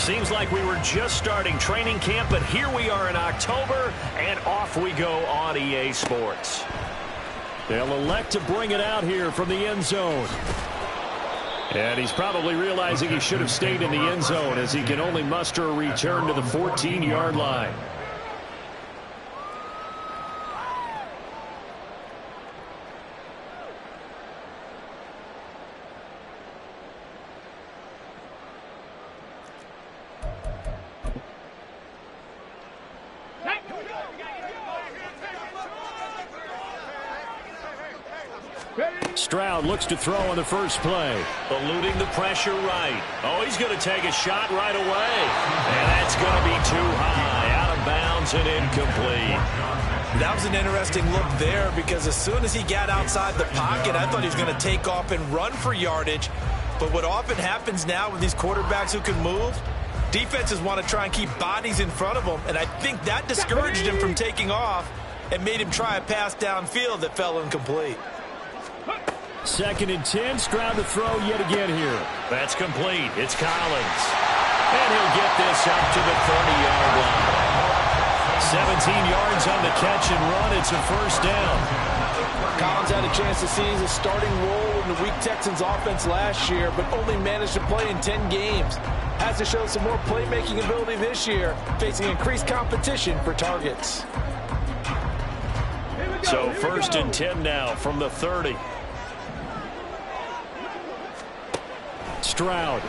Seems like we were just starting training camp, but here we are in October, and off we go on EA Sports. They'll elect to bring it out here from the end zone. And he's probably realizing he should have stayed in the end zone as he can only muster a return to the 14-yard line. Stroud looks to throw on the first play. Eluding the pressure right. Oh, he's going to take a shot right away. And that's going to be too high. Out of bounds and incomplete. That was an interesting look there because as soon as he got outside the pocket, I thought he was going to take off and run for yardage. But what often happens now with these quarterbacks who can move, defenses want to try and keep bodies in front of them. And I think that discouraged him from taking off and made him try a pass downfield that fell incomplete. 2nd and 10, Stroud to throw yet again here. That's complete. It's Collins. And he'll get this up to the 30-yard line. 17 yards on the catch and run. It's a first down. Collins had a chance to seize a starting role in the weak Texans offense last year, but only managed to play in 10 games. Has to show some more playmaking ability this year, facing increased competition for targets. So 1st and 10 now from the 30. Stroud.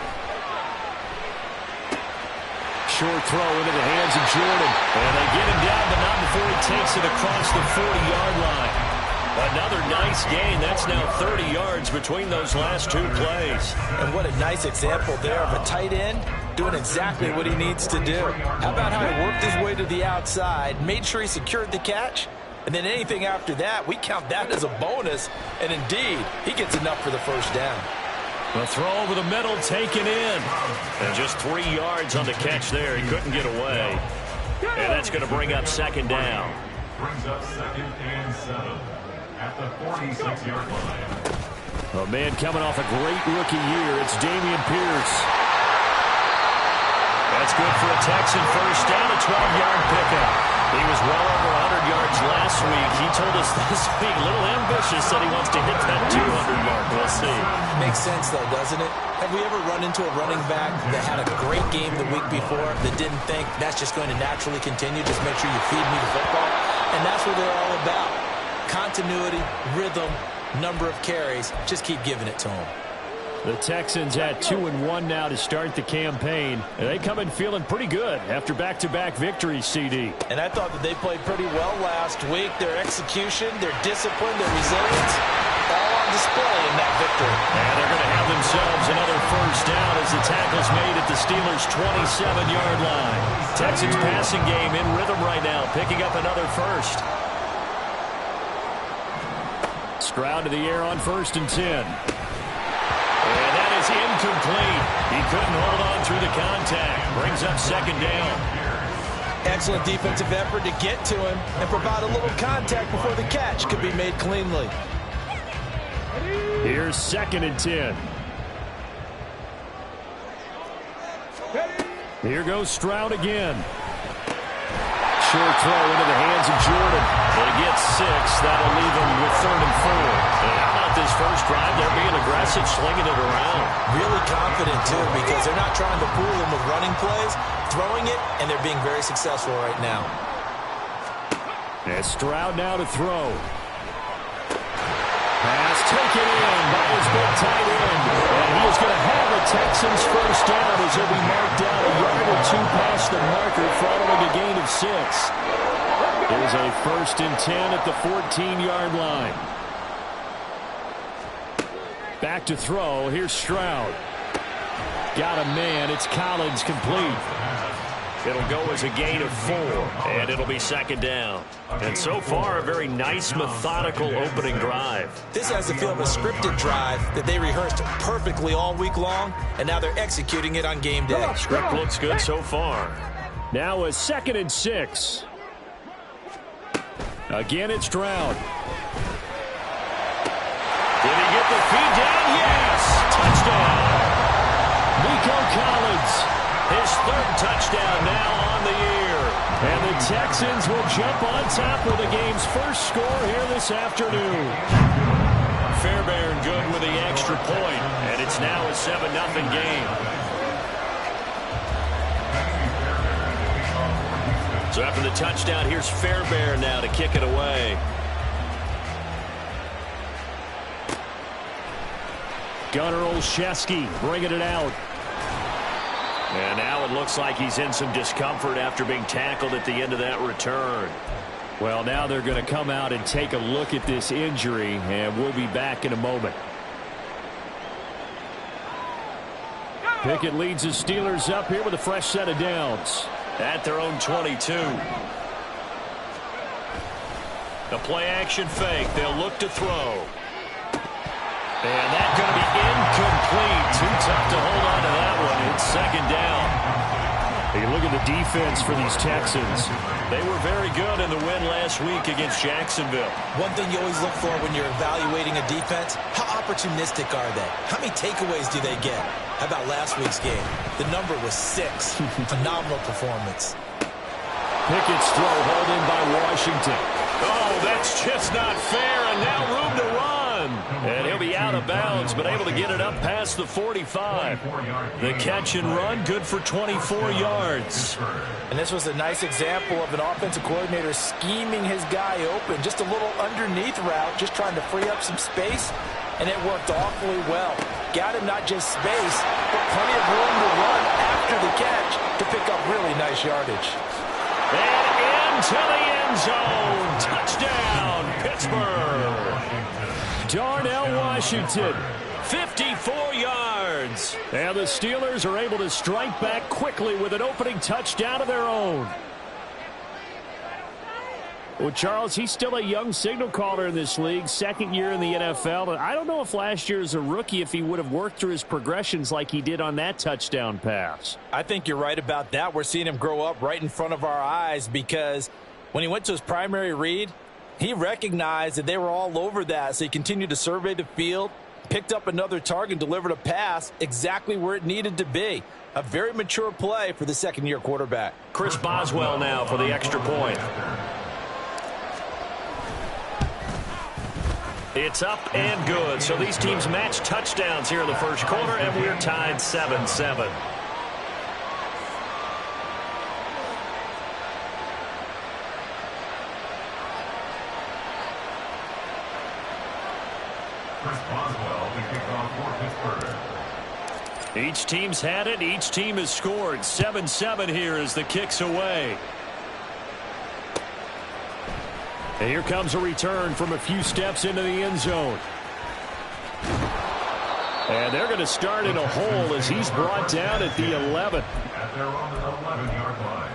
Short throw into the hands of Jordan. And they get him down, but not before he takes it across the 40-yard line. Another nice gain. That's now 30 yards between those last two plays. And what a nice example there of a tight end doing exactly what he needs to do. How about how he worked his way to the outside, made sure he secured the catch, and then anything after that, we count that as a bonus. And indeed, he gets enough for the first down. The throw over the middle taken in. And just 3 yards on the catch there. He couldn't get away. And that's going to bring up 2nd down. Brings up 2nd and 7 at the 46-yard line. A man coming off a great rookie year. It's Dameon Pierce. That's good for a Texan first down, a 12-yard pickup. He was well over 100 yards last week. He told us this week, a little ambitious, that he wants to hit that 200 mark. We'll see. Makes sense, though, doesn't it? Have we ever run into a running back that had a great game the week before that didn't think that's just going to naturally continue? Just make sure you feed me the football. And that's what they're all about. Continuity, rhythm, number of carries. Just keep giving it to them. The Texans at 2-1 now to start the campaign. And they come in feeling pretty good after back-to-back victories, CD. And I thought that they played pretty well last week. Their execution, their discipline, their resilience, all on display in that victory. And they're going to have themselves another first down as the tackle's made at the Steelers' 27-yard line. Texans passing game in rhythm right now, picking up another first. Stroud to the air on 1st and 10. And that is incomplete. He couldn't hold on through the contact. Brings up 2nd down. Excellent defensive effort to get to him and provide a little contact before the catch could be made cleanly. Here's 2nd and 10. Here goes Stroud again. Short throw into the hands of Jordan. They get 6. That'll leave them with 3rd and 4. And how about this first drive? They're being aggressive, slinging it around. Really confident, too, because they're not trying to fool them with running plays, throwing it, and they're being very successful right now. And Stroud now to throw. Pass taken in by his big tight end. And he is going to have a Texans first down as he'll be marked down a yard or 2 past the marker following a gain of 6. Here's a 1st and 10 at the 14-yard line. Back to throw. Here's Stroud. Got a man. It's Collins complete. It'll go as a gain of 4, and it'll be 2nd down. And so far, a very nice, methodical opening drive. This has the feel of a scripted drive that they rehearsed perfectly all week long, and now they're executing it on game day. Script looks good so far. Now a 2nd and 6. Again, it's Stroud. Did he get the feed down? Yes! Touchdown! Nico Collins. His third touchdown now on the year. And the Texans will jump on top of the game's first score here this afternoon. Fairbairn good with the extra point, and it's now a 7-0 game. So after the touchdown, here's Fairbairn now to kick it away. Gunnar Olszewski bringing it out. And now it looks like he's in some discomfort after being tackled at the end of that return. Well, now they're going to come out and take a look at this injury, and we'll be back in a moment. Pickett leads his Steelers up here with a fresh set of downs. At their own 22. The play-action fake. They'll look to throw. And that's going to be incomplete. Too tough to hold on to that one. It's second down. You look at the defense for these Texans. They were very good in the win last week against Jacksonville. One thing you always look for when you're evaluating a defense, how opportunistic are they? How many takeaways do they get? How about last week's game? The number was 6. Phenomenal performance. Pickett's throw hauled in by Washington. Oh, that's just not fair, and now room to run. And he'll be out of bounds, but able to get it up past the 45. The catch and run, good for 24 yards. And this was a nice example of an offensive coordinator scheming his guy open. Just a little underneath route, just trying to free up some space, and it worked awfully well. Got him not just space, but plenty of room to run after the catch to pick up really nice yardage. And into the end zone. Touchdown, Pittsburgh. Darnell Washington, 54 yards. And the Steelers are able to strike back quickly with an opening touchdown of their own. Well, Charles, he's still a young signal caller in this league, second year in the NFL. And I don't know if last year as a rookie, if he would have worked through his progressions like he did on that touchdown pass. I think you're right about that. We're seeing him grow up right in front of our eyes because when he went to his primary read, he recognized that they were all over that, so he continued to survey the field, picked up another target, delivered a pass exactly where it needed to be. A very mature play for the second-year quarterback. Chris Boswell now for the extra point. It's up and good. So these teams match touchdowns here in the first quarter, and we're tied 7-7. Chris Boswell, the kickoff for Pittsburgh. Each team's had it. Each team has scored. 7-7 here as the kick's away. And here comes a return from a few steps into the end zone. And they're going to start in a hole as he's brought down at the 11. At their own 11-yard line.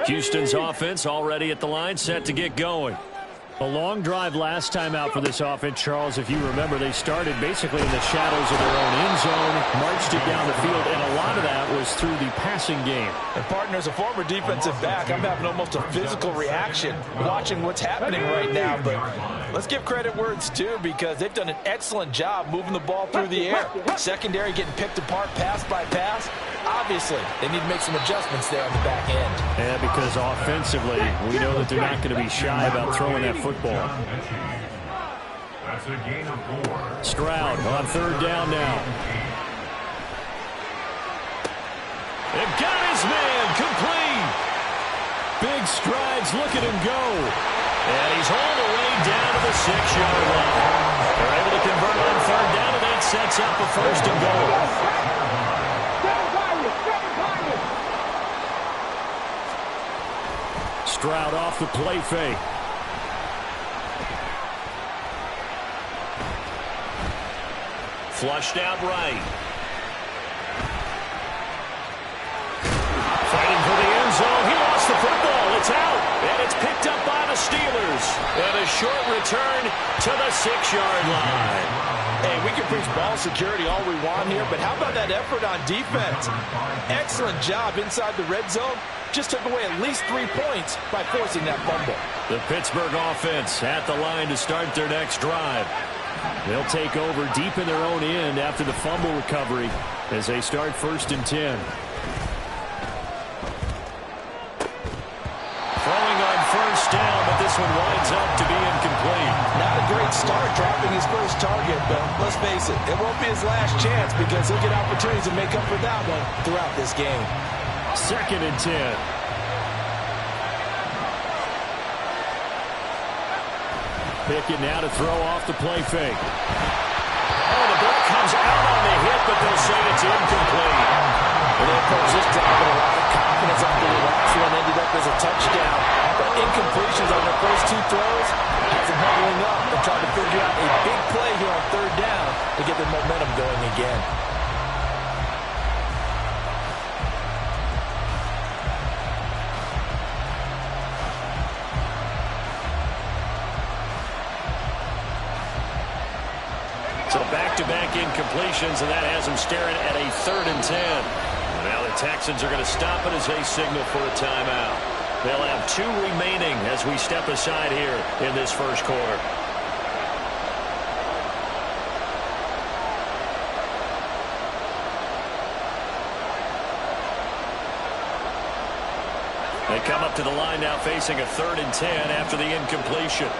Houston's offense already at the line, set to get going. A long drive last time out for this offense, Charles. If you remember, they started basically in the shadows of their own end zone, marched it down the field, and a lot of that was through the passing game. And partner, as a former defensive back, I'm having almost a physical reaction watching what's happening right now. But let's give credit where it's due because they've done an excellent job moving the ball through the air. Secondary getting picked apart pass by pass. Obviously, they need to make some adjustments there on the back end. Yeah, because offensively, we know that they're not going to be shy about throwing that football. That's a gain of 4. Stroud on third down now. They've got his man complete. Big strides, look at him go. And he's all the way down to the 6-yard line. They're able to convert on third down, and that sets up a first and goal. Stroud off the play fake. Flushed out right. Fighting for the end zone. He lost the football. It's out. And it's picked up by the Steelers. And a short return to the 6-yard line. Hey, we can preach ball security all we want here, but how about that effort on defense? Excellent job inside the red zone. Just took away at least 3 points by forcing that fumble. The Pittsburgh offense at the line to start their next drive. They'll take over deep in their own end after the fumble recovery as they start 1st and 10. Throwing on 1st down, but this one winds up to be incomplete. Not a great start dropping his first target, but let's face it, it won't be his last chance because he'll get opportunities to make up for that one throughout this game. 2nd and 10. Pickett now to throw off the play fake. Oh, the ball comes out on the hit, but they'll say it's incomplete. And they approach this drive with a lot of confidence after the last one ended up as a touchdown. But incompletions on their first 2 throws has them huddling up and trying to figure out a big play here on 3rd down to get their momentum going again. So back-to-back incompletions, and that has them staring at a 3rd and 10. Now the Texans are going to stop it as they signal for a timeout. They'll have 2 remaining as we step aside here in this first quarter. They come up to the line now facing a 3rd and 10 after the incompletion.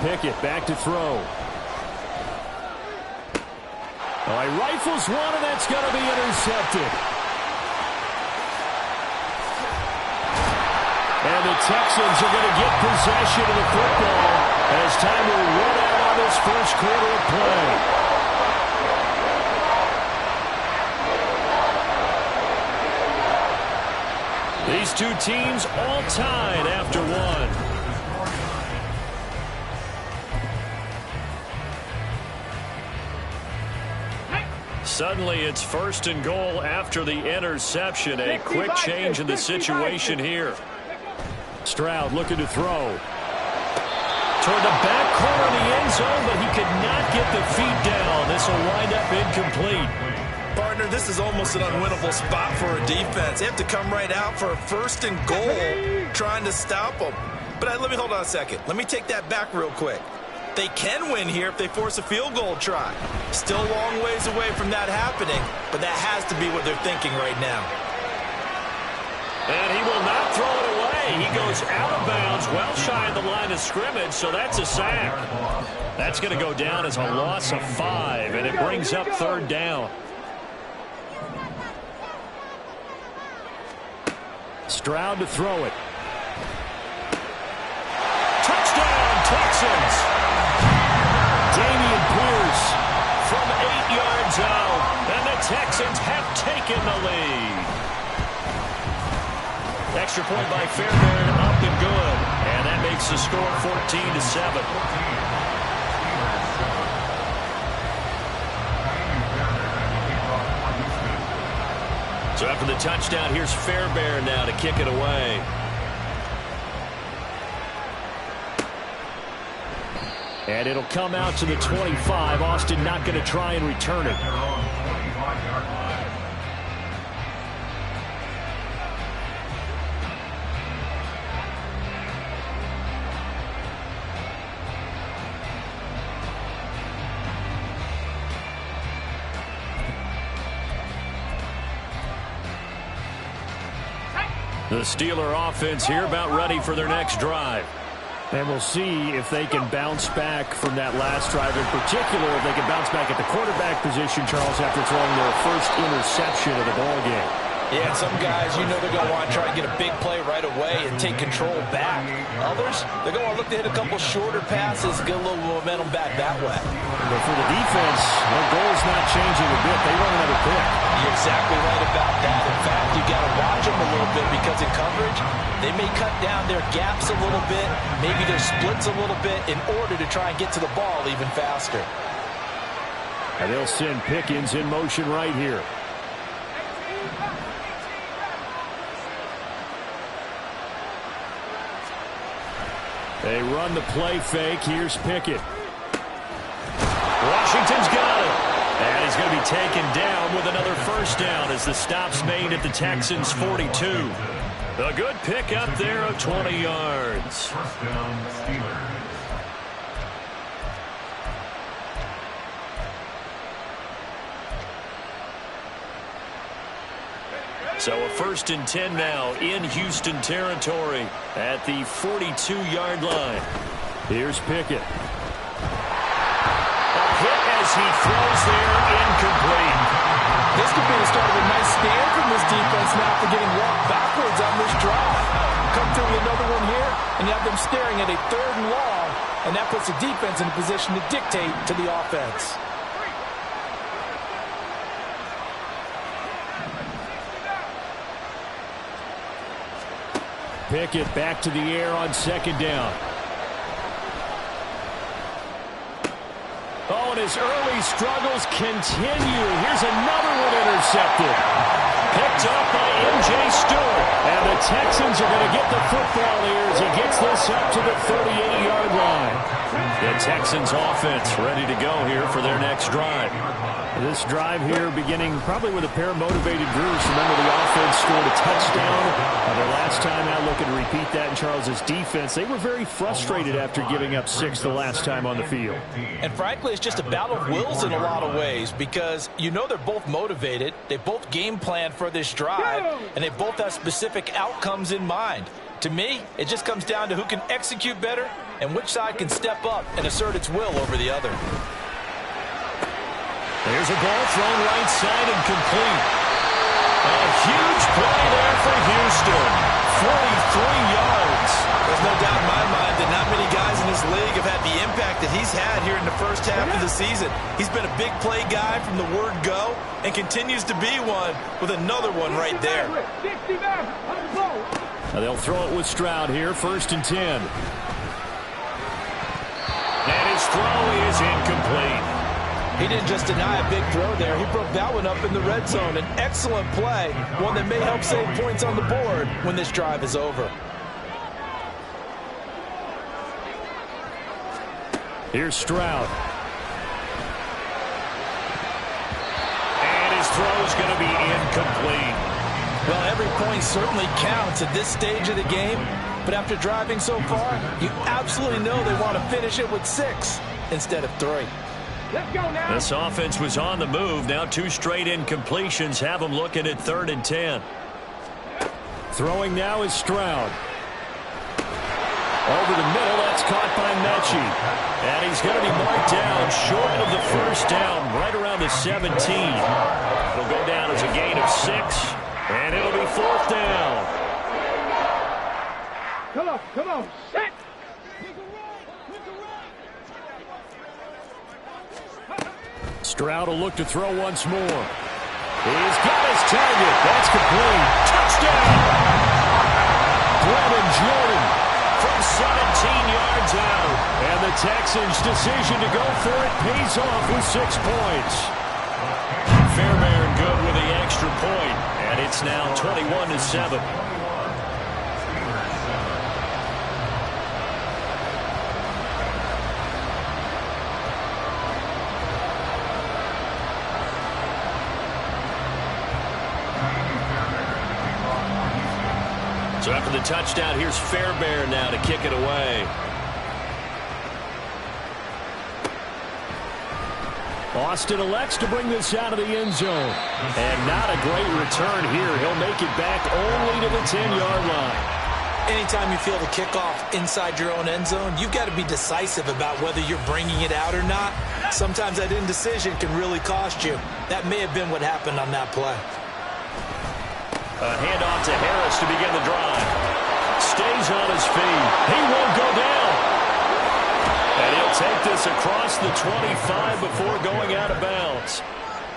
Pickett back to throw. Oh, he rifles one, and that's going to be intercepted. And the Texans are going to get possession of the football as time will run out on this first quarter of play. These 2 teams all tied after 1. Suddenly, it's 1st and goal after the interception. A quick change in the situation here. Stroud looking to throw. Toward the back corner of the end zone, but he could not get the feet down. This will wind up incomplete. Partner, this is almost an unwinnable spot for a defense. They have to come right out for a 1st and goal trying to stop them. But let me hold on a second. Let me take that back real quick. They can win here if they force a field goal try. Still a long ways away from that happening, but that has to be what they're thinking right now. And he will not throw it away. He goes out of bounds, well shy of the line of scrimmage, so that's a sack. That's going to go down as a loss of 5, and it brings up 3rd down. Stroud to throw it. Touchdown, Texans! Dameon Pierce from 8 yards out, and the Texans have taken the lead. Extra point by Fairbairn, up and good, and that makes the score 14-7. So after the touchdown, here's Fairbairn now to kick it away. And it'll come out to the 25. Austin not going to try and return it. The Steeler offense here about ready for their next drive. And we'll see if they can bounce back from that last drive. In particular, if they can bounce back at the quarterback position, Charles, after throwing their first interception of the ballgame. Yeah, some guys, you know they're going to want to try and get a big play right away and take control back. Others, they're going to look to hit a couple shorter passes, get a little momentum back that way. But for the defense, their goal is not changing a bit. They run another pick. You're exactly right about that. In fact, you got to watch them a little bit because in coverage, they may cut down their gaps a little bit, maybe their splits a little bit in order to try and get to the ball even faster. And they'll send Pickens in motion right here. They run the play fake. Here's Pickett. Washington's got it. And he's is going to be taken down with another first down as the stop's made at the Texans' 42. A good pickup there of 20 yards. First down, Steelers. So a 1st and 10 now in Houston territory at the 42-yard line. Here's Pickett. A hit as he throws there, incomplete. This could be the start of a nice stand from this defense now for getting walked backwards on this drive. Come through with another one here, and you have them staring at a 3rd and long, and that puts the defense in a position to dictate to the offense. Pickett back to the air on 2nd down. Oh, and his early struggles continue. Here's another one intercepted. Picked up by M.J. Stewart. And the Texans are going to get the football here as he gets this up to the 38-yard line. The Texans offense ready to go here for their next drive. This drive here beginning probably with a pair of motivated groups. Remember, the offense scored a touchdown. Their last time out, looking to repeat that in Charles's defense. They were very frustrated after giving up 6 the last time on the field. And frankly, it's just a battle of wills in a lot of ways because you know they're both motivated. They both game plan for this drive, and they both have specific outcomes in mind. To me, it just comes down to who can execute better and which side can step up and assert its will over the other. There's a ball thrown right side and complete. A huge play there for Houston. 43 yards. There's no doubt in my mind that not many guys in this league have had the impact that he's had here in the first half of the season. He's been a big play guy from the word go and continues to be one with another one right there. Now they'll throw it with Stroud here, 1st and 10. And his throw is incomplete. He didn't just deny a big throw there. He broke that one up in the red zone. An excellent play, one that may help save points on the board when this drive is over. Here's Stroud. And his throw's going to be incomplete. Well, every point certainly counts at this stage of the game. But after driving so far, you absolutely know they want to finish it with 6 instead of 3. Let's go now. This offense was on the move. Now 2 straight incompletions have them looking at 3rd and 10. Throwing now is Stroud. Over the middle, that's caught by Mechie. And he's going to be marked down short of the first down, right around the 17. It'll go down as a gain of 6, and it'll be 4th down. Come on, set. Stroud will look to throw once more. He's got his target. That's complete. Touchdown! Brevin Jordan from 17 yards out. And the Texans' decision to go for it pays off with 6 points. Fairbairn good with the extra point. And it's now 21-7. So after the touchdown, here's Fairbairn now to kick it away. Austin elects to bring this out of the end zone. And not a great return here. He'll make it back only to the 10-yard line. Anytime you feel the kickoff inside your own end zone, you've got to be decisive about whether you're bringing it out or not. Sometimes that indecision can really cost you. That may have been what happened on that play. A handoff to Harris to begin the drive. Stays on his feet. He won't go down. And he'll take this across the 25 before going out of bounds.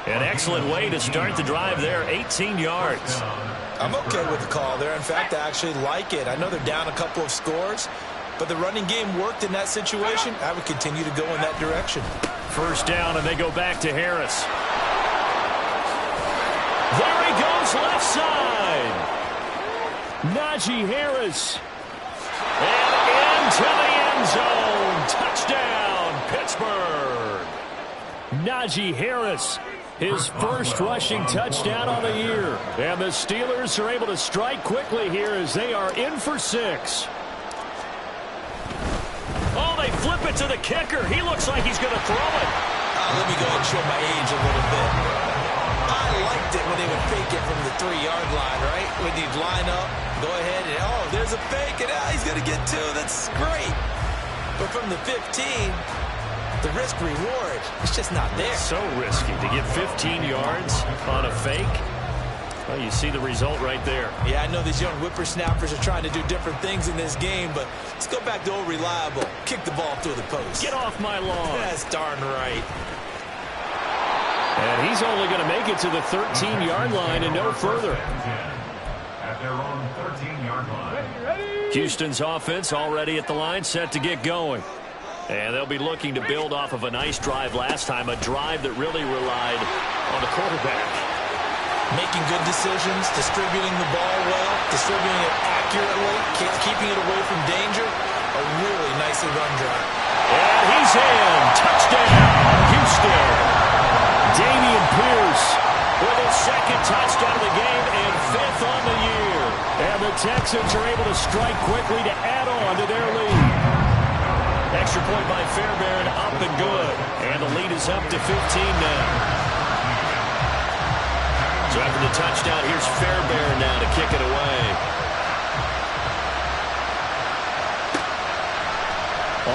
An excellent way to start the drive there, 18 yards. I'm okay with the call there. In fact, I actually like it. I know they're down a couple of scores, but the running game worked in that situation. I would continue to go in that direction. First down, and they go back to Harris. There he goes, left side. Najee Harris. And into the end zone. Touchdown, Pittsburgh. Najee Harris His first rushing touchdown on the year. And the Steelers are able to strike quickly here as they are in for 6. Oh, they flip it to the kicker. He looks like he's going to throw it. Let me go ahead and show my age a little bit. I liked it when they would fake it from the 3-yard line, right? When you'd line up, go ahead, and oh, there's a fake, and he's going to get 2. That's great. But from the 15, the risk-reward, it's just not there. So risky to get 15 yards on a fake. Well, you see the result right there. Yeah, I know these young whippersnappers are trying to do different things in this game, but let's go back to old reliable. Kick the ball through the post. Get off my lawn. That's darn right. And he's only going to make it to the 13-yard line and no further. At their own 13-yard line. Houston's offense already at the line, set to get going. And they'll be looking to build off of a nice drive last time, a drive that really relied on the quarterback. Making good decisions, distributing the ball well, distributing it accurately, keeping it away from danger. A really nicely run drive. And he's in. Touchdown, Houston. Dameon Pierce with his second touchdown of the game and 5th on the year. And the Texans are able to strike quickly to add on to their lead. Extra point by Fairbairn, up and good. And the lead is up to 15 now. So after the touchdown, here's Fairbairn now to kick it away.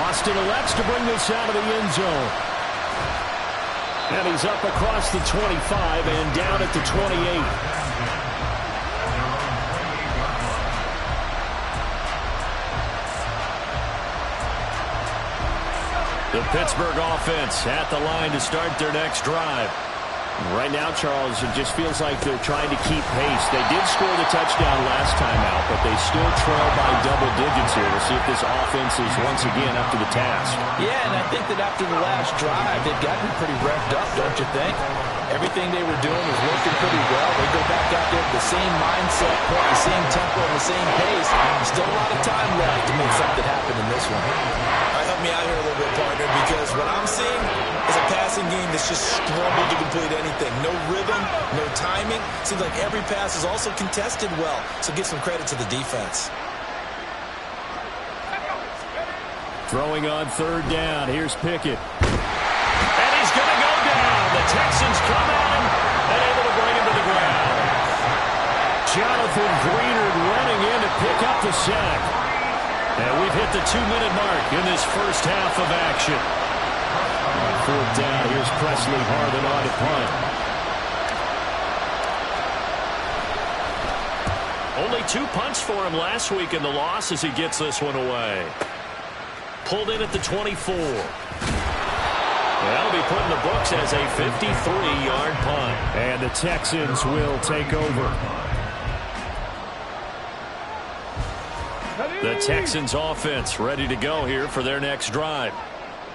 Austin elects to bring this out of the end zone. And he's up across the 25 and down at the 28. The Pittsburgh offense at the line to start their next drive. Right now, Charles, it just feels like they're trying to keep pace. They did score the touchdown last time out, but they still trail by double digits here. We'll see if this offense is once again up to the task. Yeah, and I think that after the last drive, they've gotten pretty revved up, don't you think? Everything they were doing was working pretty well. They go back out there with the same mindset, the same tempo, and the same pace. Still a lot of time left to make something happen in this one. Help me out here a little bit, partner, because what I'm seeing is a passing game that's just struggled to complete anything. No rhythm, no timing. Seems like every pass is also contested well, so give some credit to the defense. Throwing on 3rd down. Here's Pickett. And he's going to go down. The Texans come at him and able to bring him to the ground. Jonathan Greenard running in to pick up the sack. And we've hit the 2-minute mark in this first half of action. On 4th down, here's Presley Harvin on to punt. Only 2 punts for him last week in the loss as he gets this one away. Pulled in at the 24. That'll be put in the books as a 53-yard punt. And the Texans will take over. The Texans offense ready to go here for their next drive.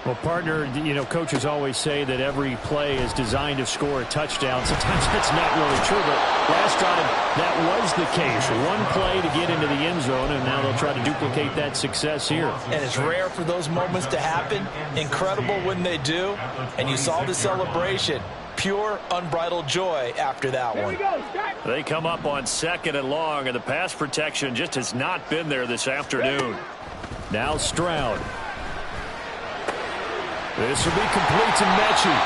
Well, partner, you know, coaches always say that every play is designed to score a touchdown. Sometimes that's not really true, but last drive, that was the case. One play to get into the end zone, and now they'll try to duplicate that success here. And it's rare for those moments to happen. Incredible when they do. And you saw the celebration. Pure, unbridled joy after that one. They come up on 2nd and long, and the pass protection just has not been there this afternoon. Now Stroud. This will be complete to Mechie.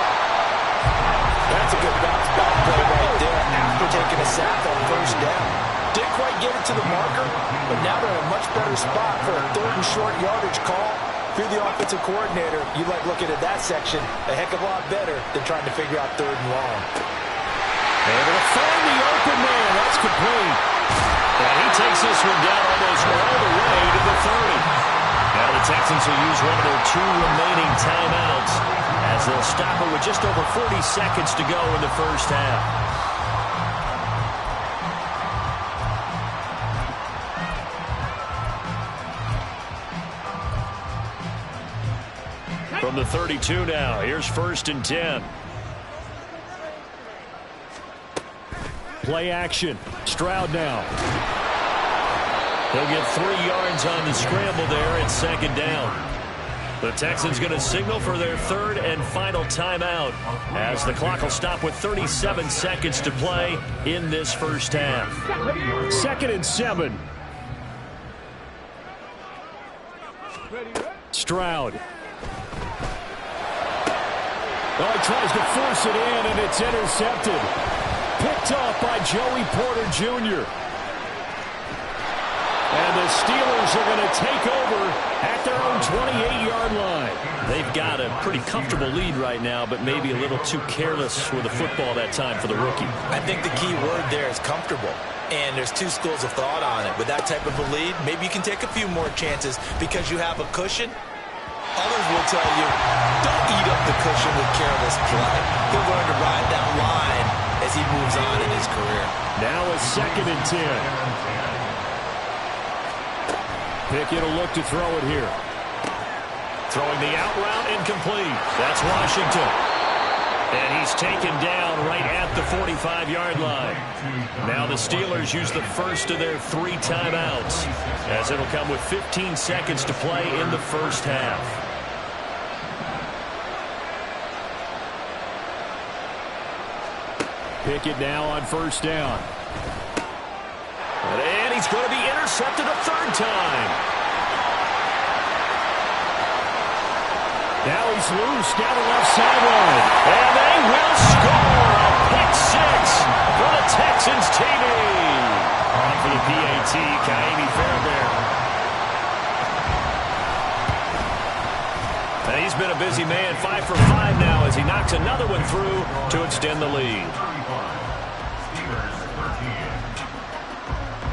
That's a good bounce back play right there after taking a sack on 1st down. Didn't quite get it to the marker, but now they're in a much better spot for a 3rd and short yardage call. If you're the offensive coordinator, you like looking at that section a heck of a lot better than trying to figure out 3rd and long. Able to find the open man. That's complete. And he takes this one down almost all the way to the 30. Now the Texans will use one of their 2 remaining timeouts as they'll stop it with just over 40 seconds to go in the first half. From the 32 now, here's 1st and 10. Play action. Stroud now. He'll get 3 yards on the scramble there at 2nd down. The Texans going to signal for their third and final timeout as the clock will stop with 37 seconds to play in this first half. 2nd and 7. Stroud. Oh, he tries to force it in, and it's intercepted. Picked off by Joey Porter Jr. And the Steelers are going to take over at their own 28-yard line. They've got a pretty comfortable lead right now, but maybe a little too careless with the football that time for the rookie. I think the key word there is comfortable. And there's two schools of thought on it. With that type of a lead, maybe you can take a few more chances because you have a cushion. Others will tell you, don't eat up the cushion with careless play. He'll learn to ride that line as he moves on in his career. Now a 2nd and 10. Pickett will look to throw it here. Throwing the out route incomplete. That's Washington. And he's taken down right at the 45-yard line. Now the Steelers use the first of their 3 timeouts, as it'll come with 15 seconds to play in the first half. Pickett now on 1st down. And he's going to be intercepted a 3rd time. Now he's loose down the left sideline. And they will score a pick 6 for the Texans TV. On for the PAT, Ka'imi Fairbairn. And he's been a busy man, 5 for 5 now as he knocks another one through to extend the lead. Steelers 13.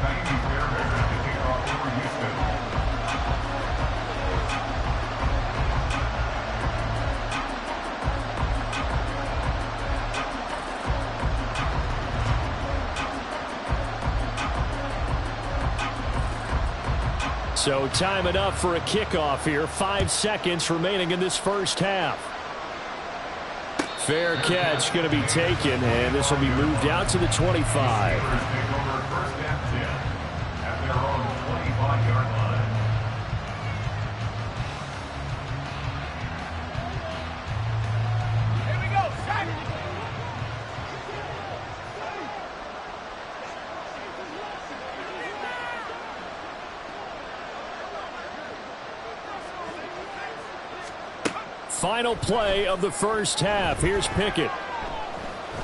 Ka'imi Fairbairn at the kickoff over Houston. So time enough for a kickoff here. 5 seconds remaining in this first half. Fair catch going to be taken, and this will be moved out to the 25. Take over 1st and 10 at their own 25-yard line. Final play of the first half. Here's Pickett.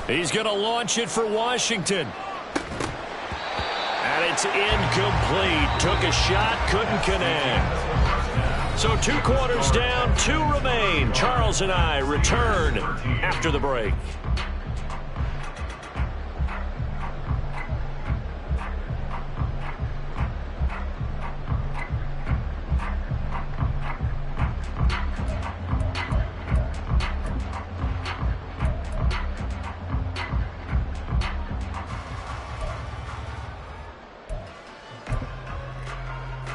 He's going to launch it for Washington. And it's incomplete. Took a shot, couldn't connect. So 2 quarters down, 2 remain. Charles and I return after the break.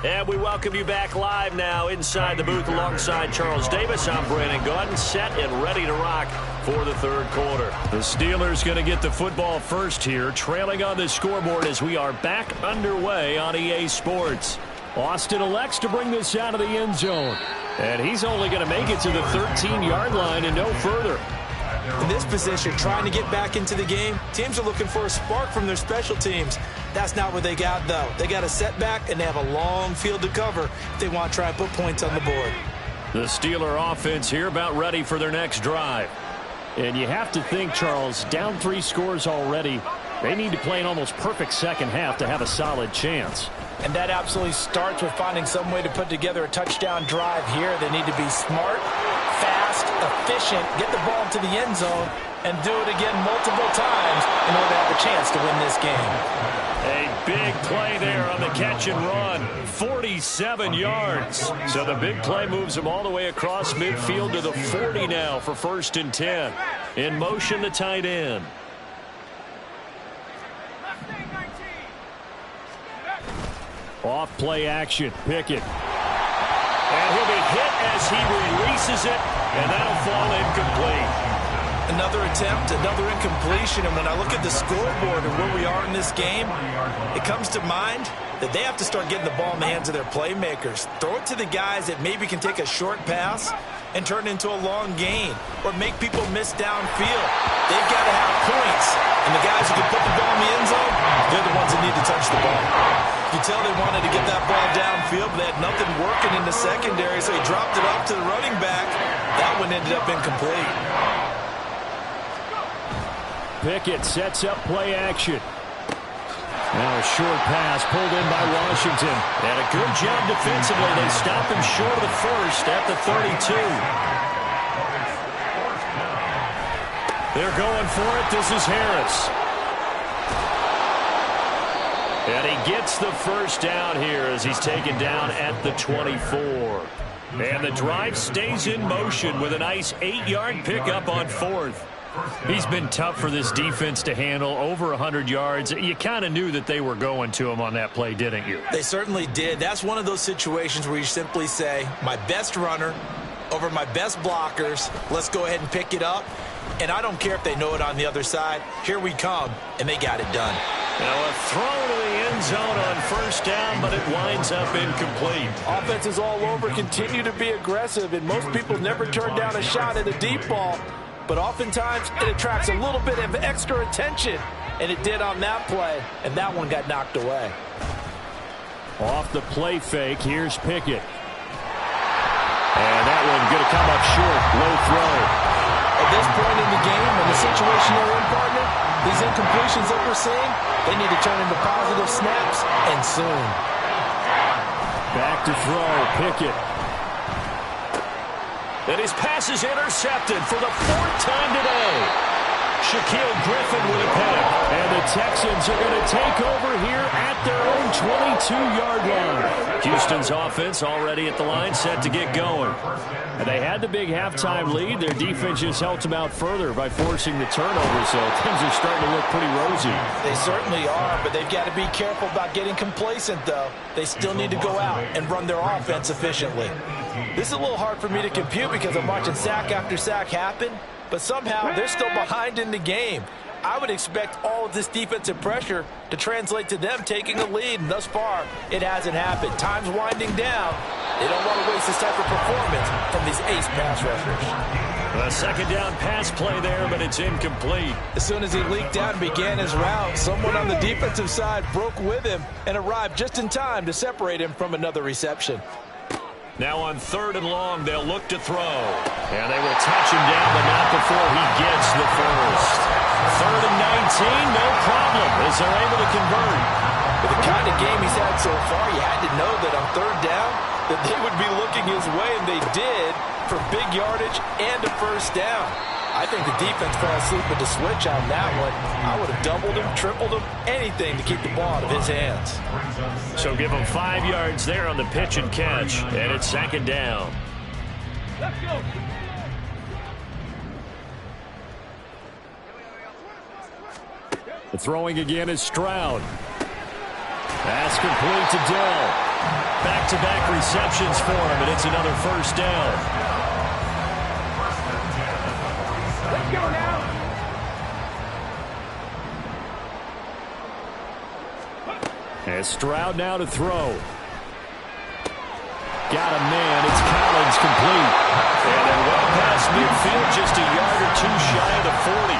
And we welcome you back live now inside the booth alongside Charles Davis. I'm Brandon Gaudin, set and ready to rock for the 3rd quarter. The Steelers going to get the football first here, trailing on the scoreboard as we are back underway on EA Sports. Austin elects to bring this out of the end zone. And he's only going to make it to the 13-yard line and no further. In this position, trying to get back into the game, teams are looking for a spark from their special teams. That's not what they got, though. They got a setback, and they have a long field to cover if they want to try and put points on the board. The Steeler offense here about ready for their next drive. And you have to think, Charles, down 3 scores already. They need to play an almost perfect second half to have a solid chance. And that absolutely starts with finding some way to put together a touchdown drive here. They need to be smart, fast, efficient, get the ball into the end zone, and do it again multiple times in order to have a chance to win this game. A big play there on the catch and run. 47 yards. So the big play moves him all the way across midfield to the 40 now for 1st and 10. In motion, the tight end. Off play action. Pickett. And he'll be hit as he releases it, and that'll fall incomplete. Another attempt, another incompletion, and when I look at the scoreboard and where we are in this game, it comes to mind that they have to start getting the ball in the hands of their playmakers. Throw it to the guys that maybe can take a short pass and turn it into a long gain or make people miss downfield. They've got to have points, and the guys who can put the ball in the end zone, they're the ones that need to touch the ball. You tell they wanted to get that ball downfield, but they had nothing working in the secondary, so he dropped it off to the running back. That one ended up incomplete. Pickett sets up play action. Now a short pass pulled in by Washington. And a good job defensively. They stop him short of the first at the 32. They're going for it. This is Harris. And he gets the first down here as he's taken down at the 24. And the drive stays in motion with a nice 8-yard pickup on fourth. He's been tough for this defense to handle, over 100 yards. You kind of knew that they were going to him on that play, didn't you? They certainly did. That's one of those situations where you simply say, my best runner over my best blockers, let's go ahead and pick it up. And I don't care if they know it on the other side. Here we come, and they got it done. Now a throw to the end zone on first down, but it winds up incomplete. Offenses all over continue to be aggressive, and most people never turn down a shot at a deep ball. But oftentimes it attracts a little bit of extra attention, and it did on that play, and that one got knocked away. Off the play fake, here's Pickett. And that one going to come up short, low throw. At this point in the game, in the situation they're in, partner, these incompletions that we're seeing, they need to turn into positive snaps, and soon. Back to throw, Pickett. And his pass is intercepted for the 4th time today. Shaquill Griffin with a pick. And the Texans are going to take over here at their own 22-yard line. Houston's offense already at the line, set to get going. And they had the big halftime lead. Their defense just helped them out further by forcing the turnover, so things are starting to look pretty rosy. They certainly are, but they've got to be careful about getting complacent, though. They still need to go out and run their offense efficiently. This is a little hard for me to compute because I'm watching sack after sack happen, but somehow they're still behind in the game. I would expect all of this defensive pressure to translate to them taking a lead, and thus far, it hasn't happened. Time's winding down. They don't want to waste this type of performance from these ace pass rushers. A second down pass play there, but it's incomplete. As soon as he leaked out and began his route, someone on the defensive side broke with him and arrived just in time to separate him from another reception. Now on 3rd and long, they'll look to throw. And they will touch him down, but not before he gets the first. 3rd and 19, no problem, as they're able to convert. With the kind of game he's had so far, you had to know that on 3rd down, that they would be looking his way, and they did, for big yardage and a first down. I think the defense fell asleep with the switch on that one. I would have doubled him, tripled him, anything to keep the ball out of his hands. So give him 5 yards there on the pitch and catch, and it's 2nd down. Let's go. The throwing again is Stroud. Pass complete to Dell. Back-to-back receptions for him, and it's another first down. Let's go now. And Stroud now to throw. Got a man. It's Collins complete. And then well past midfield, just a yard or two shy of the 40.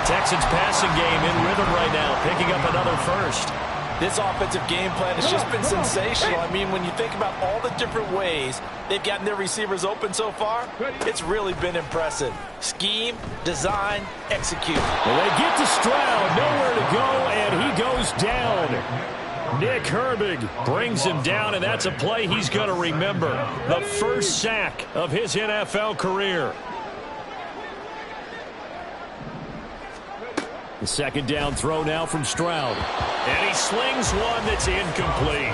Texans passing game in rhythm right now, picking up another first. This offensive game plan has just been sensational. I mean, when you think about all the different ways they've gotten their receivers open so far, it's really been impressive. Scheme, design, execute. Well, they get to Stroud, nowhere to go, and he goes down. Nick Herbig brings him down, and that's a play he's going to remember. The first sack of his NFL career. The second down throw now from Stroud. And he slings one that's incomplete.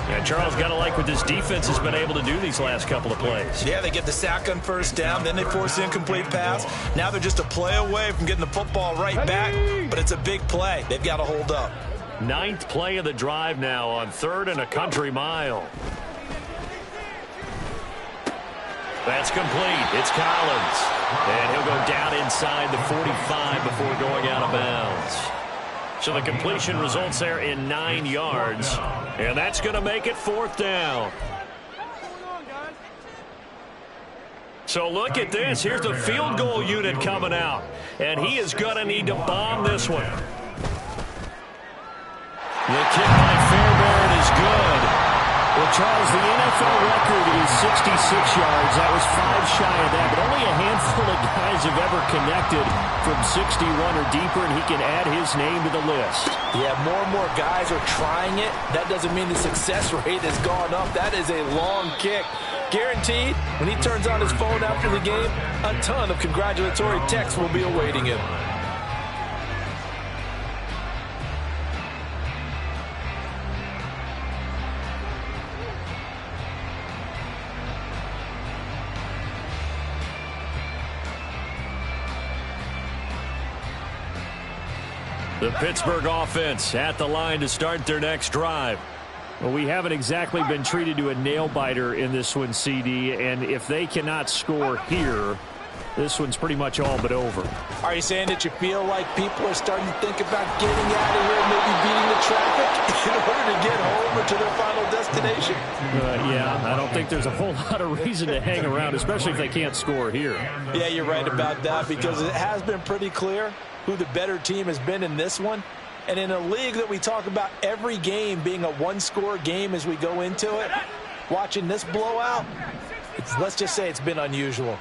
And Charles, got to like what this defense has been able to do these last couple of plays. Yeah, they get the sack on first down, then they force the incomplete pass. Now they're just a play away from getting the football right back, but it's a big play. They've got to hold up. 9th play of the drive now on 3rd and a country mile. That's complete. It's Collins. And he'll go down inside the 45 before going out of bounds. So the completion results there in 9 yards. And that's going to make it 4th down. So look at this. Here's the field goal unit coming out. And he is going to need to bomb this one. The kick by Fairbairn is good. Well, Charles, the NFL record is 66 yards. That was 5 shy of that, but only a handful of guys have ever connected from 61 or deeper, and he can add his name to the list. Yeah, more and more guys are trying it. That doesn't mean the success rate has gone up. That is a long kick. Guaranteed, when he turns on his phone after the game, a ton of congratulatory texts will be awaiting him. The Pittsburgh offense at the line to start their next drive. Well, we haven't exactly been treated to a nail-biter in this one, CD, and if they cannot score here, this one's pretty much all but over. Are you saying that you feel like people are starting to think about getting out of here and maybe beating the traffic in order to get home or to their final destination? Yeah, I don't think there's a whole lot of reason to hang around, especially if they can't score here. Yeah, you're right about that, because it has been pretty clear who the better team has been in this one. And in a league that we talk about every game being a one-score game as we go into it, watching this blowout, let's just say it's been unusual.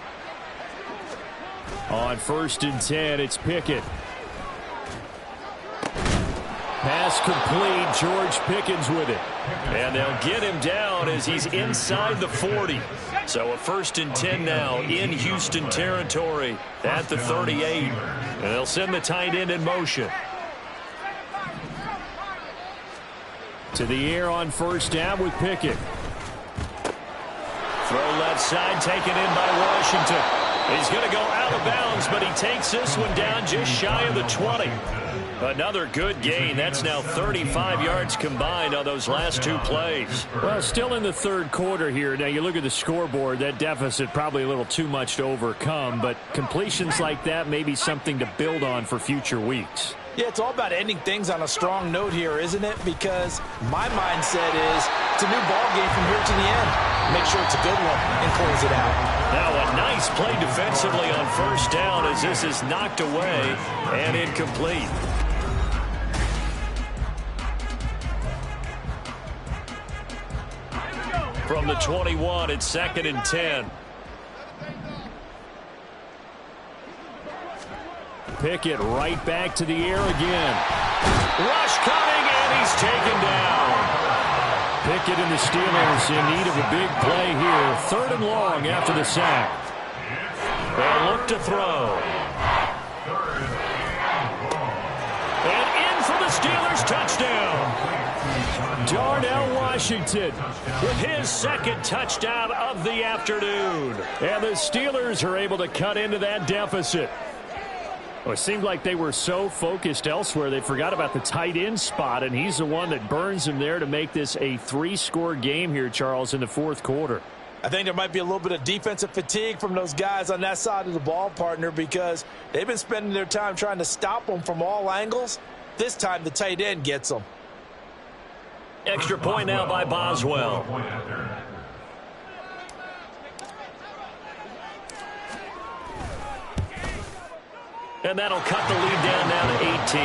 On 1st and 10, it's Pickett. Pass complete. George Pickens with it. And they'll get him down as he's inside the 40. So a 1st and 10 now in Houston territory at the 38. And they'll send the tight end in motion. To the air on 1st down with Pickett. Throw left side, taken in by Washington. He's going to go out of bounds, but he takes this one down just shy of the 20. Another good gain. That's now 35 yards combined on those last 2 plays. Well, still in the 3rd quarter here. Now, you look at the scoreboard, that deficit probably a little too much to overcome, but completions like that may be something to build on for future weeks. Yeah, it's all about ending things on a strong note here, isn't it? Because my mindset is it's a new ball game from here to the end. Make sure it's a good one and close it out. Now a nice play defensively on 1st down as this is knocked away and incomplete. From the 21, it's 2nd and 10. Pickett right back to the air again. Rush coming, and he's taken down. Pickett and the Steelers in need of a big play here. 3rd and long after the sack. They'll look to throw. And in for the Steelers, touchdown. Darnell Washington with his 2nd touchdown of the afternoon. And the Steelers are able to cut into that deficit. Well, it seemed like they were so focused elsewhere they forgot about the tight end spot, and he's the one that burns them there to make this a 3-score game here, Charles, in the 4th quarter. I think there might be a little bit of defensive fatigue from those guys on that side of the ball, partner, because they've been spending their time trying to stop them from all angles. This time the tight end gets them. Extra point now by Boswell. And that'll cut the lead down now to 18.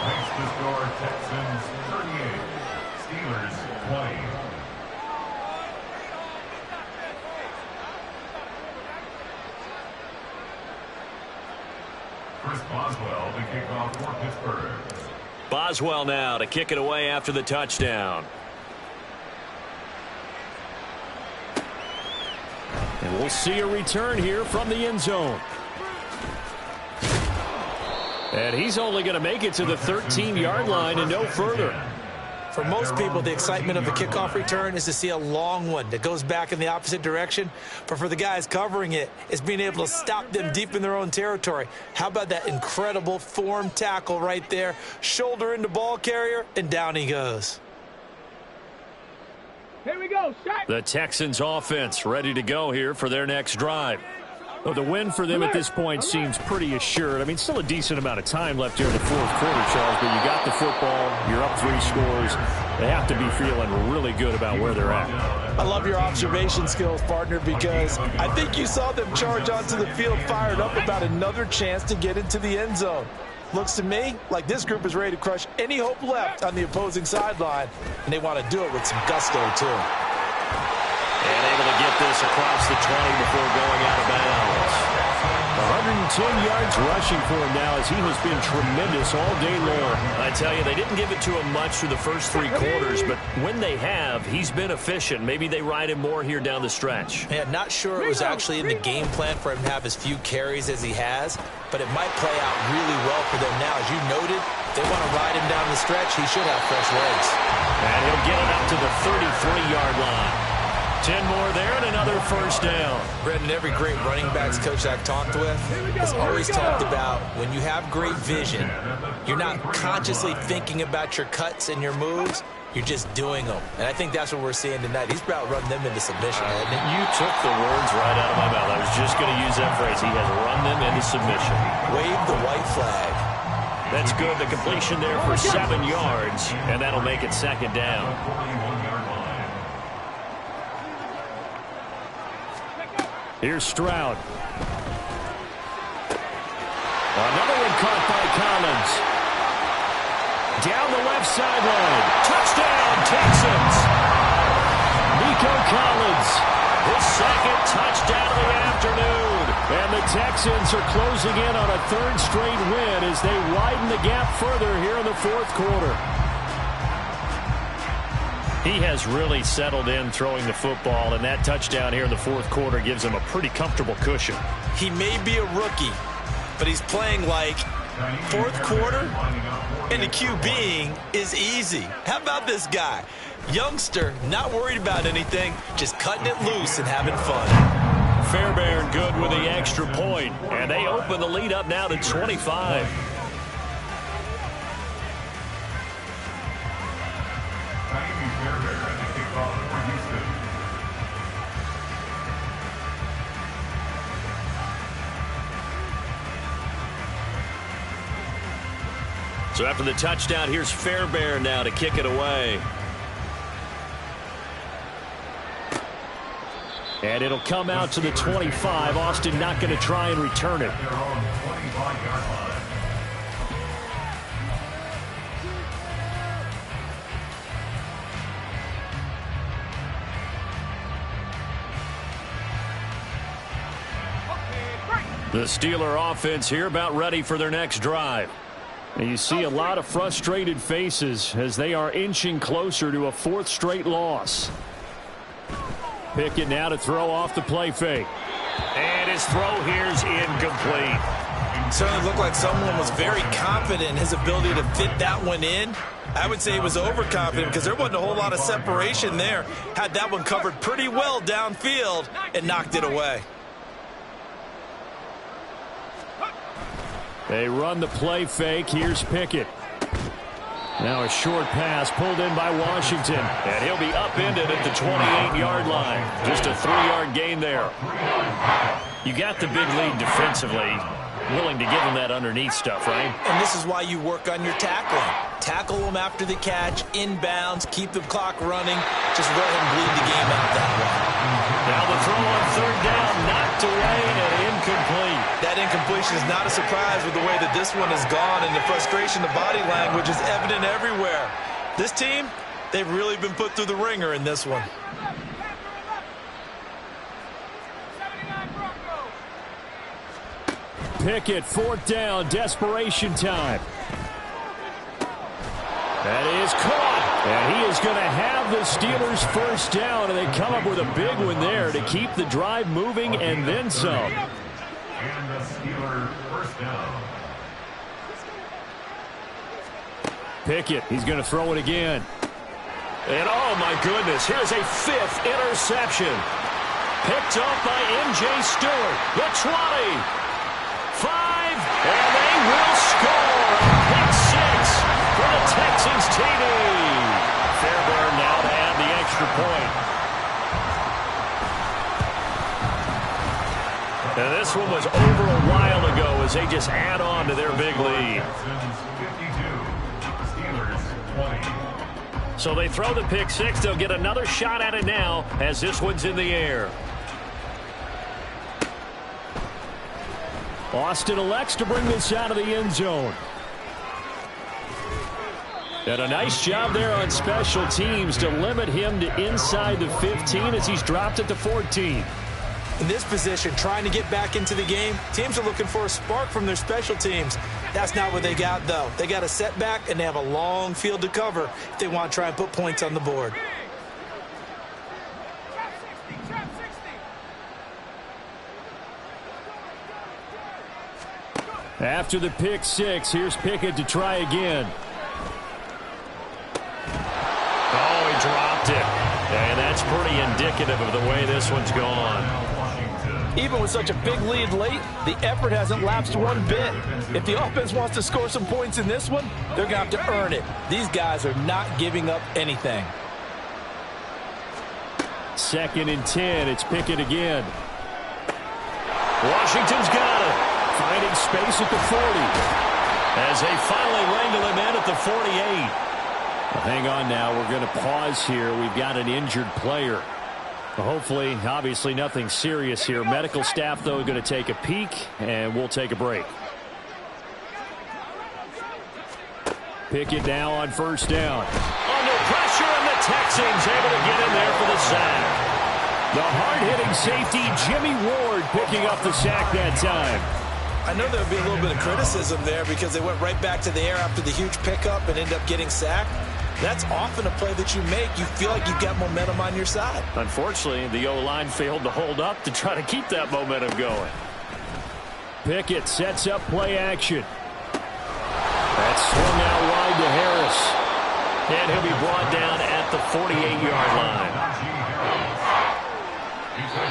Next to score, Texans 38, Steelers 20. Chris Boswell to kick off for Pittsburgh. Boswell now to kick it away after the touchdown. And we'll see a return here from the end zone. And he's only going to make it to the 13-yard line and no further. For most people, the excitement of the kickoff return is to see a long one that goes back in the opposite direction. But for the guys covering it, it's being able to stop them deep in their own territory. How about that incredible form tackle right there? Shoulder into ball carrier, and down he goes. Here we go. Shot. The Texans offense ready to go here for their next drive. Well, the win for them at this point seems pretty assured. I mean, still a decent amount of time left here in the fourth quarter, Charles, but you got the football, you're up 3 scores. They have to be feeling really good about where they're at. I love your observation skills, partner, because I think you saw them charge onto the field fired up about another chance to get into the end zone. Looks to me like this group is ready to crush any hope left on the opposing sideline, and they want to do it with some gusto, too. And able to get this across the 20 before going out of bounds. 110 yards rushing for him now as he has been tremendous all day long. I tell you, they didn't give it to him much through the first 3 quarters, but when they have, he's been efficient. Maybe they ride him more here down the stretch. Yeah, not sure it was actually in the game plan for him to have as few carries as he has, but it might play out really well for them now. As you noted, if they want to ride him down the stretch, he should have fresh legs. And he'll get it up to the 33-yard line. 10 more there and another first down. Brendan, every great running backs coach I've talked with has always talked about when you have great vision, you're not consciously thinking about your cuts and your moves, you're just doing them. And I think that's what we're seeing tonight. He's about running them into submission, hasn't he? You took the words right out of my mouth. I was just going to use that phrase. He has run them into submission. Wave the white flag. That's good. The completion there for 7 yards, and that'll make it second down. Here's Stroud. Another one caught by Collins. Down the left sideline. Touchdown, Texans. Nico Collins. His second touchdown of the afternoon. And the Texans are closing in on a 3rd straight win as they widen the gap further here in the fourth quarter. He has really settled in throwing the football, and that touchdown here in the fourth quarter gives him a pretty comfortable cushion. He may be a rookie, but he's playing like fourth quarter, and the QBing is easy. How about this guy? Youngster, not worried about anything, just cutting it loose and having fun. Fairbairn good with the extra point, and they open the lead up now to 25. So after the touchdown, here's Fairbairn now to kick it away. And it'll come out to the 25. Austin not going to try and return it. The Steeler offense here about ready for their next drive. And you see a lot of frustrated faces as they are inching closer to a 4th straight loss. Pickett now to throw off the play fake. And his throw here's incomplete. Certainly looked like someone was very confident in his ability to fit that one in. I would say he was overconfident because there wasn't a whole lot of separation there. Had that one covered pretty well downfield and knocked it away. They run the play fake. Here's Pickett. Now a short pass pulled in by Washington. And he'll be upended at the 28-yard line. Just a 3-yard gain there. You got the big lead defensively. Willing to give him that underneath stuff, right? And this is why you work on your tackling. Tackle them after the catch, inbounds, keep the clock running. Just let him bleed the game out that way. Now the throw on 3rd down, knocked away and incomplete. That incompletion is not a surprise with the way that this one has gone, and the frustration, the body language is evident everywhere. This team, they've really been put through the ringer in this one. Pickett, 4th down, desperation time. That is caught. And he is going to have the Steelers' first down, and they come up with a big one there to keep the drive moving and then some. And the Steelers' first down. Pickett, he's going to throw it again. And oh my goodness, here's a 5th interception. Picked up by M.J. Stewart. The 20. 5, and they will score. Pick 6 for the Texans TD. Fairbairn now to add the extra point. And this one was over a while ago as they just add on to their big lead. So they throw the pick six. They'll get another shot at it now as this one's in the air. Austin elects to bring this out of the end zone. And a nice job there on special teams to limit him to inside the 15 as he's dropped it to 14. In this position, trying to get back into the game, teams are looking for a spark from their special teams. That's not what they got, though. They got a setback, and they have a long field to cover if they want to try and put points on the board. After the pick six, here's Pickett to try again. Oh, he dropped it. And that's pretty indicative of the way this one's gone. Even with such a big lead late, the effort hasn't lapsed one bit. If the offense wants to score some points in this one, they're going to have to earn it. These guys are not giving up anything. 2nd and 10. It's Pickett again. Washington's got it. Finding space at the 40. As they finally wrangle him in at the 48. Well, hang on now. We're going to pause here. We've got an injured player. Hopefully, obviously nothing serious here. Medical staff, though, going to take a peek, and we'll take a break. Pickett now on 1st down. Under pressure, and the Texans able to get in there for the sack. The hard-hitting safety, Jimmy Ward, picking up the sack that time. I know there would be a little bit of criticism there because they went right back to the air after the huge pickup and ended up getting sacked. That's often a play that you make. You feel like you've got momentum on your side. Unfortunately, the O-line failed to hold up to try to keep that momentum going. Pickett sets up play action. That's swung out wide to Harris. And he'll be brought down at the 48-yard line.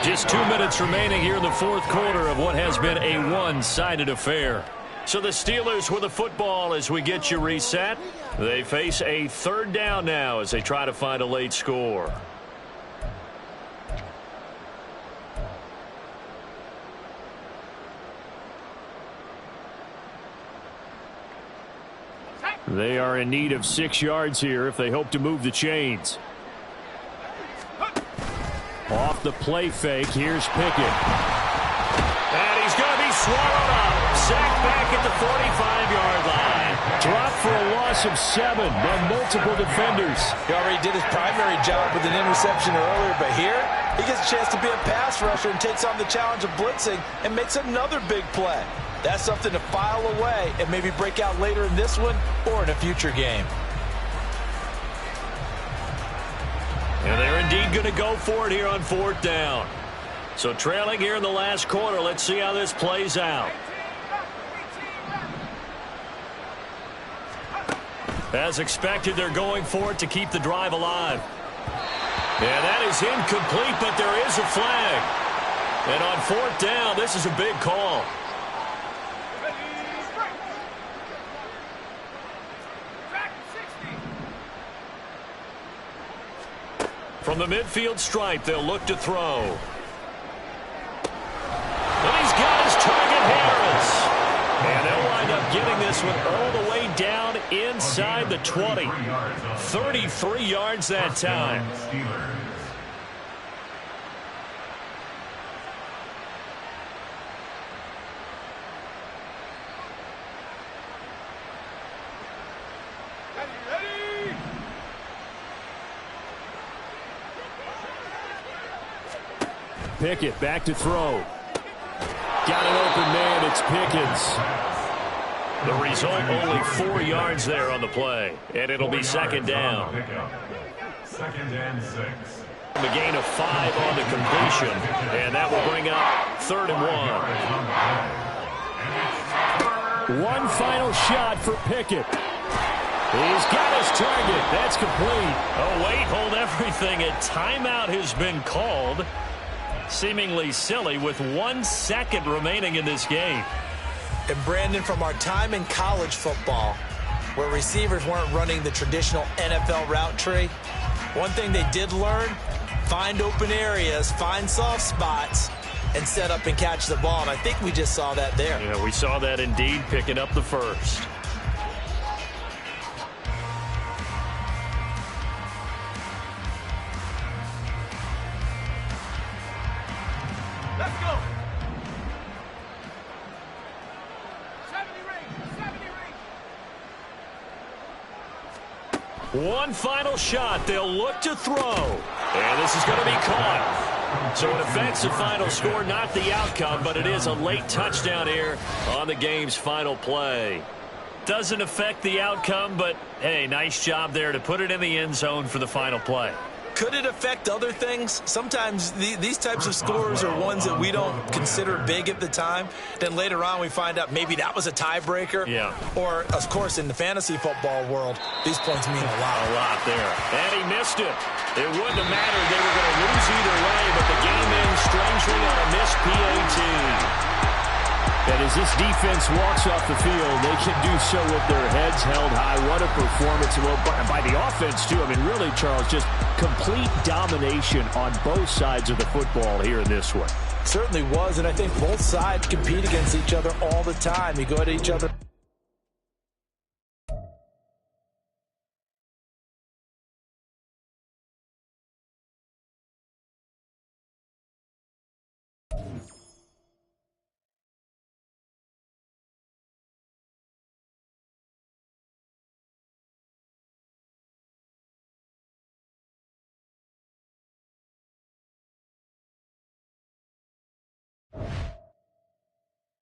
Just 2 minutes remaining here in the 4th quarter of what has been a one-sided affair. So the Steelers with the football as we get you reset. They face a 3rd down now as they try to find a late score. They are in need of 6 yards here if they hope to move the chains. Off the play fake, here's Pickett. And he's going to be swallowed up. Sacked back at the 45-yard line. Dropped for a loss of 7 by multiple defenders. He already did his primary job with an interception earlier, but here he gets a chance to be a pass rusher and takes on the challenge of blitzing and makes another big play. That's something to file away and maybe break out later in this one or in a future game. And they're indeed going to go for it here on 4th down. So trailing here in the last quarter, let's see how this plays out. As expected, they're going for it to keep the drive alive. And that is incomplete, but there is a flag. And on 4th down, this is a big call. From the midfield stripe, they'll look to throw. And he's got his target, Harris. And they'll wind up getting this one all the way down inside the 20. 33 yards that time. Pickett back to throw. Got an open man. It's Pickens. The result, only 4 yards there on the play. And it'll be 2nd down. 2nd and 6. A gain of 5 on the completion. And that will bring up 3rd and 1. One final shot for Pickett. He's got his target. That's complete. Oh, wait, hold everything. A timeout has been called. Seemingly silly with 1 second remaining in this game. And Brandon, from our time in college football, where receivers weren't running the traditional NFL route tree, one thing they did learn, find open areas, find soft spots, and set up and catch the ball. And I think we just saw that there. Yeah, we saw that indeed, picking up the first. Let's go. One final shot. They'll look to throw. And this is going to be caught. So it affects the final score, not the outcome, but it is a late touchdown here on the game's final play. Doesn't affect the outcome, but, hey, nice job there to put it in the end zone for the final play. Could it affect other things? Sometimes these types of scores are ones that we don't consider big at the time. Then later on we find out maybe that was a tiebreaker. Yeah. Or, of course, in the fantasy football world, these points mean a lot. A lot there. And he missed it. It wouldn't have mattered. They were going to lose either way, but the game ends strangely on a missed PAT. And as this defense walks off the field, they can do so with their heads held high. What a performance. Well, by the offense, too. I mean, really, Charles, just complete domination on both sides of the football here in this one. Certainly was, and I think both sides compete against each other all the time. You go at each other.